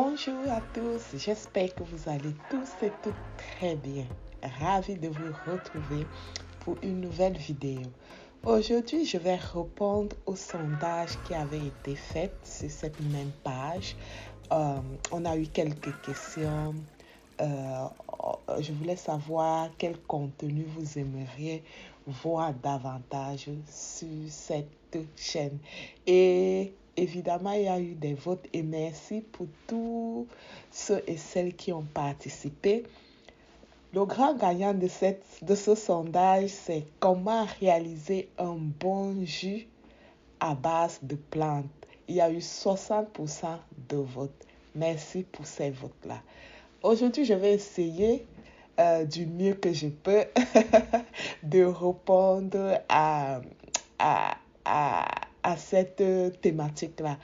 Bonjour à tous, j'espère que vous allez tous et toutes très bien. Ravi de vous retrouver pour une nouvelle vidéo. Aujourd'hui, je vais répondre au sondage qui avait été fait sur cette même page. On a eu quelques questions. Je voulais savoir quel contenu vous aimeriez voir davantage sur cette chaîne. Et évidemment, il y a eu des votes et merci pour tous ceux et celles qui ont participé. Le grand gagnant de ce sondage, c'est comment réaliser un bon jus à base de plantes. Il y a eu 60% de votes. Merci pour ces votes-là. Aujourd'hui, je vais essayer du mieux que je peux de répondre à cette thématique-là.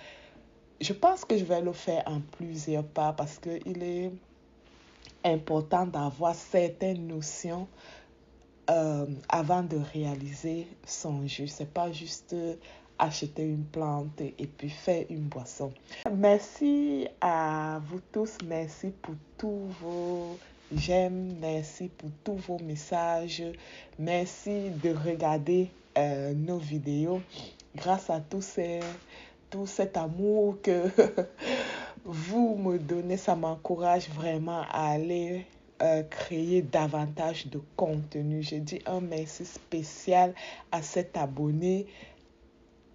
Je pense que je vais le faire en plusieurs pas parce qu'il est important d'avoir certaines notions avant de réaliser son jus. C'est pas juste acheter une plante et puis faire une boisson. Merci à vous tous. Merci pour tous vos j'aime. Merci pour tous vos messages. Merci de regarder nos vidéos. Grâce à tout cet amour que vous me donnez, ça m'encourage vraiment à aller créer davantage de contenu. Je dis un merci spécial à cet abonné,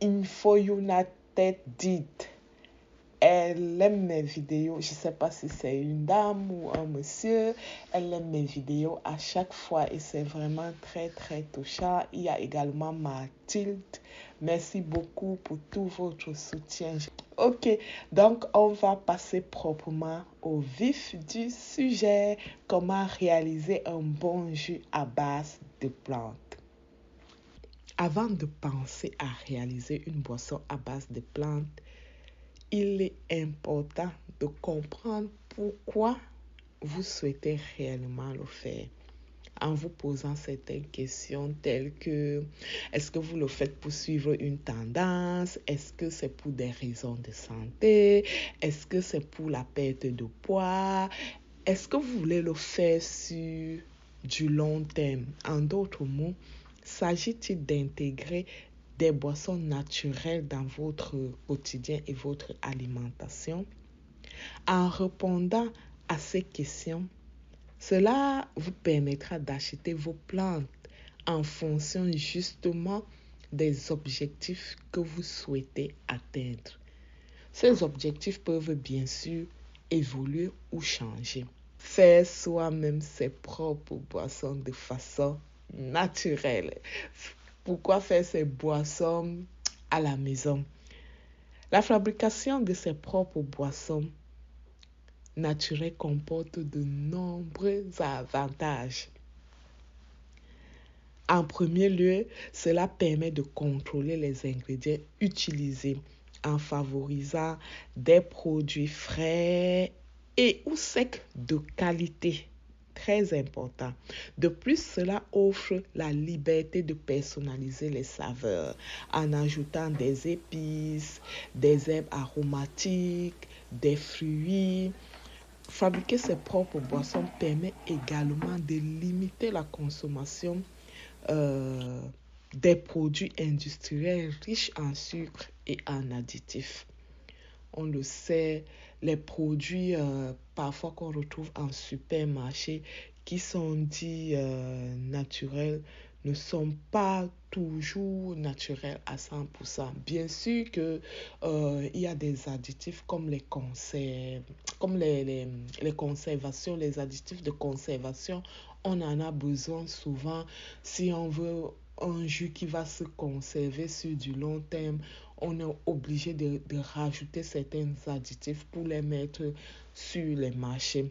Infoyunated Did. Elle aime mes vidéos, je ne sais pas si c'est une dame ou un monsieur, elle aime mes vidéos à chaque fois et c'est vraiment très très touchant. Il y a également Mathilde, merci beaucoup pour tout votre soutien. Ok, donc on va passer proprement au vif du sujet, comment réaliser un bon jus à base de plantes. Avant de penser à réaliser une boisson à base de plantes, il est important de comprendre pourquoi vous souhaitez réellement le faire. En vous posant certaines questions telles que est-ce que vous le faites pour suivre une tendance? Est-ce que c'est pour des raisons de santé? Est-ce que c'est pour la perte de poids? Est-ce que vous voulez le faire sur du long terme? En d'autres mots, s'agit-il d'intégrer des boissons naturelles dans votre quotidien et votre alimentation? En répondant à ces questions, cela vous permettra d'acheter vos plantes en fonction justement des objectifs que vous souhaitez atteindre. Ces objectifs peuvent bien sûr évoluer ou changer. Faire soi-même ses propres boissons de façon naturelle. Pourquoi faire ces boissons à la maison? La fabrication de ses propres boissons naturelles comporte de nombreux avantages. En premier lieu, cela permet de contrôler les ingrédients utilisés en favorisant des produits frais et ou secs de qualité. Très important. De plus, cela offre la liberté de personnaliser les saveurs en ajoutant des épices, des herbes aromatiques, des fruits. Fabriquer ses propres boissons permet également de limiter la consommation des produits industriels riches en sucre et en additifs. On le sait, les produits parfois qu'on retrouve en supermarché qui sont dits naturels ne sont pas toujours naturels à 100%. Bien sûr que il y a des additifs comme les conserves, comme les conservations, les additifs de conservation. On en a besoin souvent si on veut un jus qui va se conserver sur du long terme. On est obligé de rajouter certains additifs pour les mettre sur les marchés.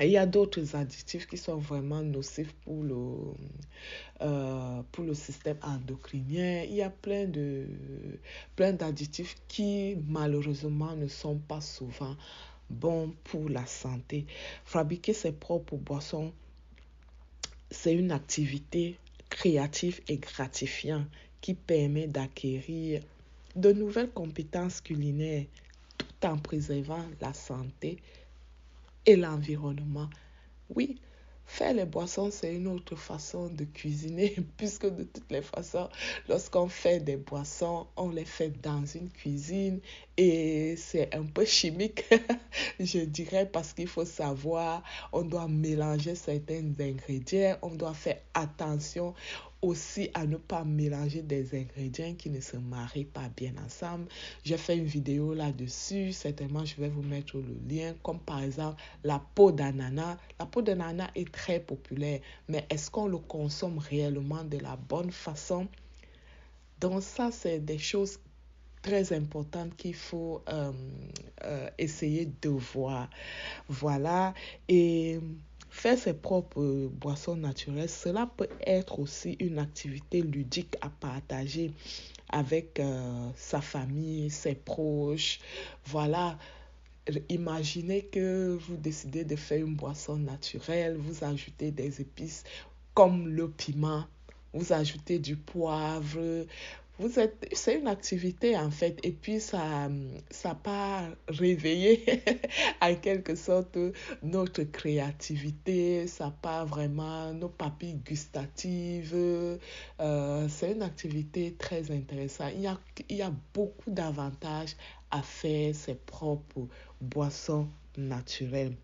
Et il y a d'autres additifs qui sont vraiment nocifs pour le système endocrinien. Il y a plein d'additifs qui malheureusement ne sont pas souvent bons pour la santé. Fabriquer ses propres boissons, c'est une activité créative et gratifiante qui permet d'acquérir de nouvelles compétences culinaires tout en préservant la santé et l'environnement. Oui, faire les boissons, c'est une autre façon de cuisiner, puisque de toutes les façons, lorsqu'on fait des boissons, on les fait dans une cuisine et c'est un peu chimique, je dirais, parce qu'il faut savoir, on doit mélanger certains ingrédients, on doit faire attention aussi à ne pas mélanger des ingrédients qui ne se marient pas bien ensemble. J'ai fait une vidéo là-dessus, certainement je vais vous mettre le lien, comme par exemple la peau d'ananas. La peau d'ananas est très populaire, mais est-ce qu'on le consomme réellement de la bonne façon? Donc ça, c'est des choses très importantes qu'il faut essayer de voir. Voilà, et faire ses propres boissons naturelles, cela peut être aussi une activité ludique à partager avec sa famille, ses proches. Voilà, imaginez que vous décidez de faire une boisson naturelle, vous ajoutez des épices comme le piment, vous ajoutez du poivre. C'est une activité en fait, et puis ça part réveiller en quelque sorte notre créativité, ça part vraiment nos papilles gustatives. C'est une activité très intéressante. Il y a beaucoup d'avantages à faire ses propres boissons naturelles.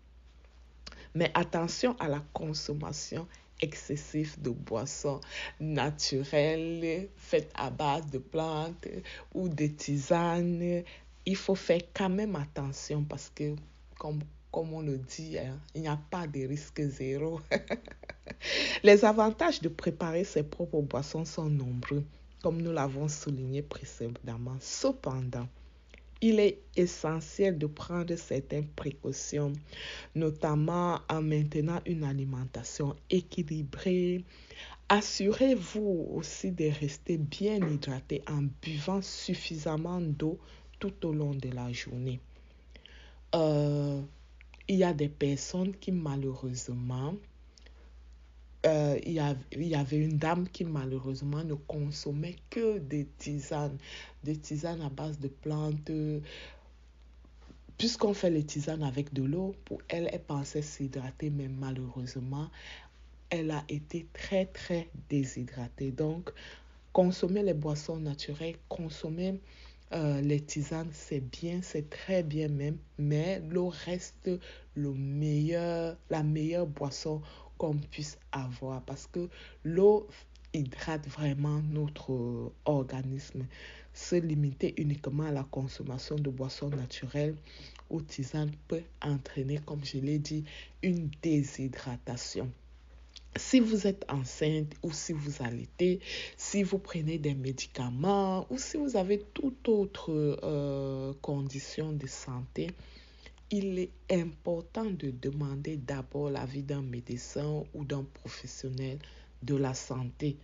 Mais attention à la consommation excessive de boissons naturelles faites à base de plantes ou de tisanes. Il faut faire quand même attention parce que, comme on le dit, hein, il n'y a pas de risque zéro. Les avantages de préparer ses propres boissons sont nombreux, comme nous l'avons souligné précédemment. Cependant, il est essentiel de prendre certaines précautions, notamment en maintenant une alimentation équilibrée. Assurez-vous aussi de rester bien hydraté en buvant suffisamment d'eau tout au long de la journée. Il y a des personnes qui malheureusement, il y avait une dame qui malheureusement ne consommait que des tisanes à base de plantes. Puisqu'on fait les tisanes avec de l'eau, pour elle, elle pensait s'hydrater, mais malheureusement, elle a été très, très déshydratée. Donc, consommer les boissons naturelles, consommer les tisanes, c'est bien, c'est très bien même, mais l'eau reste la meilleure boisson qu'on puisse avoir parce que l'eau hydrate vraiment notre organisme. Se limiter uniquement à la consommation de boissons naturelles ou tisanes peut entraîner, comme je l'ai dit, une déshydratation. Si vous êtes enceinte ou si vous allaitez, si vous prenez des médicaments ou si vous avez toute autre condition de santé, il est important de demander d'abord l'avis d'un médecin ou d'un professionnel de la santé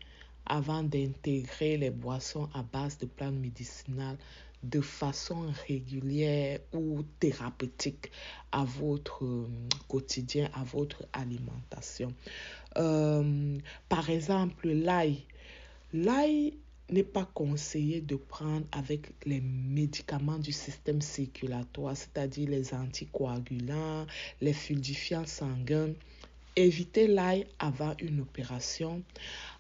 avant d'intégrer les boissons à base de plantes médicinales de façon régulière ou thérapeutique à votre quotidien, à votre alimentation. Par exemple, l'ail. L'ail n'est pas conseillé de prendre avec les médicaments du système circulatoire, c'est-à-dire les anticoagulants, les fluidifiants sanguins. Évitez l'ail avant une opération.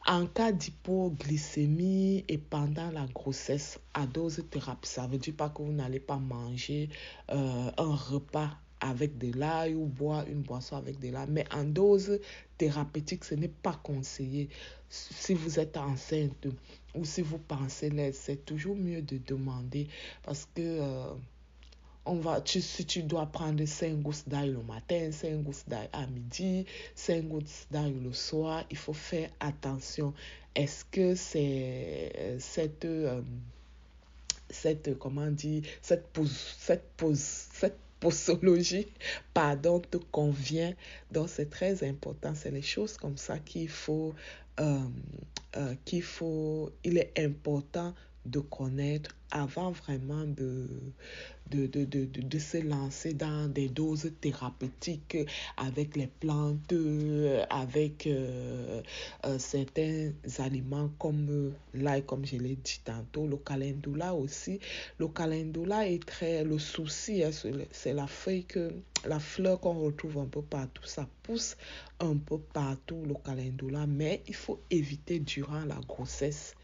En cas d'hypoglycémie et pendant la grossesse à dose thérapeutique, ça ne veut dire pas que vous n'allez pas manger un repas avec de l'ail ou boire une boisson avec de l'ail, mais en dose thérapeutique, ce n'est pas conseillé. Si vous êtes enceinte ou si vous pensez l'être, c'est toujours mieux de demander parce que si tu dois prendre 5 gousses d'ail le matin, 5 gousses d'ail à midi, 5 gousses d'ail le soir, il faut faire attention. Est-ce que cette posologie, pardon, te convient? Donc, c'est très important. C'est les choses comme ça il est important de connaître avant vraiment de se lancer dans des doses thérapeutiques avec les plantes, avec certains aliments comme l'ail, comme je l'ai dit tantôt, le calendula aussi. Le calendula est très... Le souci, hein, c'est la fleur qu'on retrouve un peu partout. Ça pousse un peu partout, le calendula, mais il faut éviter durant la grossesse.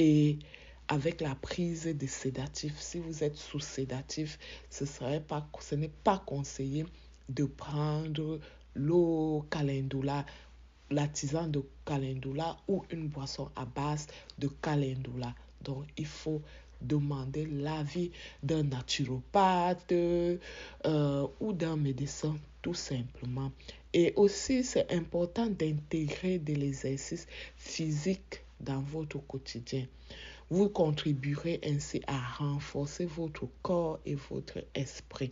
Et avec la prise de sédatifs, si vous êtes sous sédatif, ce n'est pas conseillé de prendre l'eau calendula, la tisane de calendula ou une boisson à base de calendula. Donc, il faut demander l'avis d'un naturopathe ou d'un médecin, tout simplement. Et aussi, c'est important d'intégrer de l'exercice physique dans votre quotidien. Vous contribuerez ainsi à renforcer votre corps et votre esprit.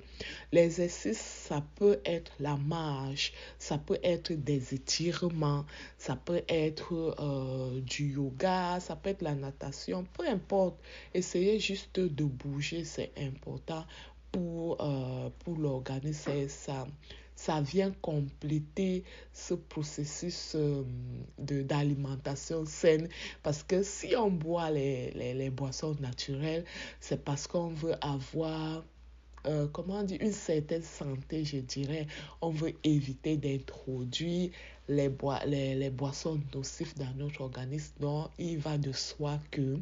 L'exercice, ça peut être la marche, ça peut être des étirements, ça peut être du yoga, ça peut être la natation, peu importe. Essayez juste de bouger, c'est important pour l'organisme. Ça vient compléter ce processus d'alimentation saine, parce que si on boit les boissons naturelles, c'est parce qu'on veut avoir une certaine santé, je dirais. On veut éviter d'introduire les boissons nocives dans notre organisme. Donc, il va de soi que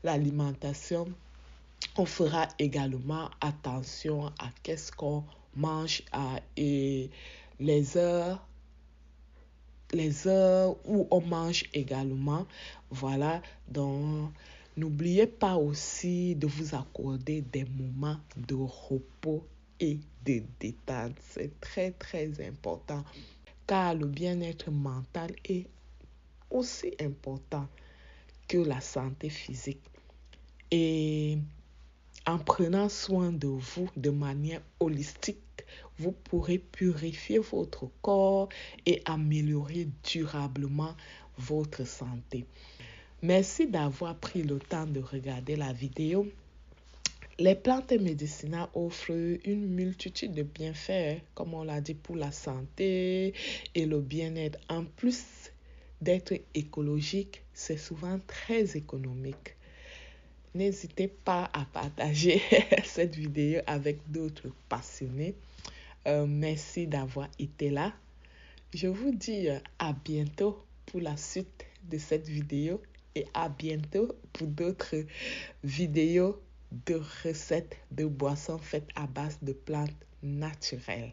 l'alimentation, on fera également attention à qu'est-ce qu'on mange et les heures où on mange également. Voilà, donc n'oubliez pas aussi de vous accorder des moments de repos et de détente. C'est très, très important, car le bien-être mental est aussi important que la santé physique. Et en prenant soin de vous de manière holistique, vous pourrez purifier votre corps et améliorer durablement votre santé. Merci d'avoir pris le temps de regarder la vidéo. Les plantes médicinales offrent une multitude de bienfaits, comme on l'a dit, pour la santé et le bien-être. En plus d'être écologique, c'est souvent très économique. N'hésitez pas à partager cette vidéo avec d'autres passionnés. Merci d'avoir été là. Je vous dis à bientôt pour la suite de cette vidéo et à bientôt pour d'autres vidéos de recettes de boissons faites à base de plantes naturelles.